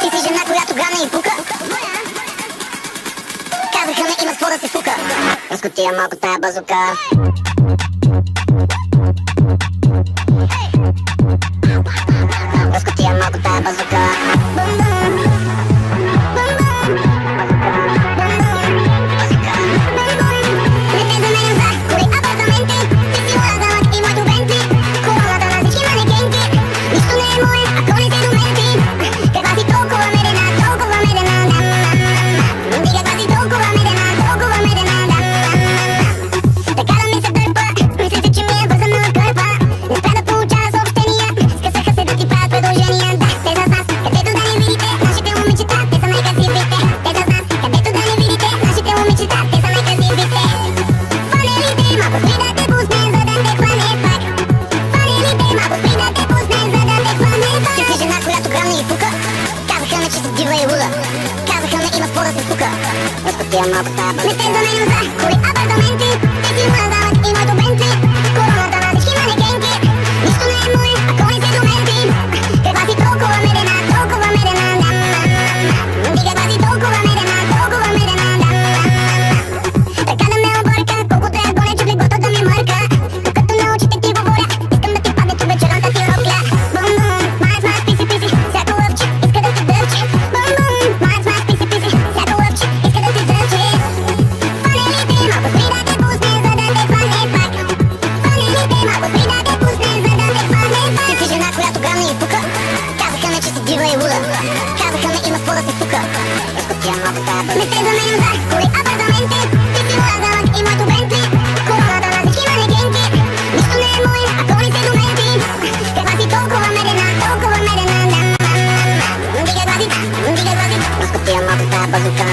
Ти си жена, която грана и пука. Казаха ми има с какво да се фука. Разкотия малко тая базука. Разкотия малко тая базука. Разкотия малко тая базука. Не те заменям за коли апартаменти. Те си моя замък и моето Бентли. Короната на всички манекенки. Нищо не е мое, ако не се доменти. Каква си толкова медена, толкова медена. Ти каква си толкова медена, толкова медена. Така да ме обърка, колко трябва горе, че в леглото да ми мърка. Докато на очите ти говоря, искам да ти падне тук вечерната ти ропля. Бум бум, май смай, писи писи, всяко лъвче иска да те дърче. Бум бум, май смай, писи писи, всяко лъвче иска да те дърче. Фанелите малко спри да те пусне, за да те хване пак. Фанелите малко спри да те пусне, за да те хване пак. Ти си жена, която грана и пука. Казаха ми, че си дива и луда. Казаха ми, има с какво да се фука. Разкотия малко тая базука. Не те заменям за коли апартаменти. Ти си моя замък и моето Бентли. Короната на всички манекенки. Нищо не е мое, ако не се доменти. Каква си толкова медена, толкова медена. Ти каква си, разкотия малко тая базука.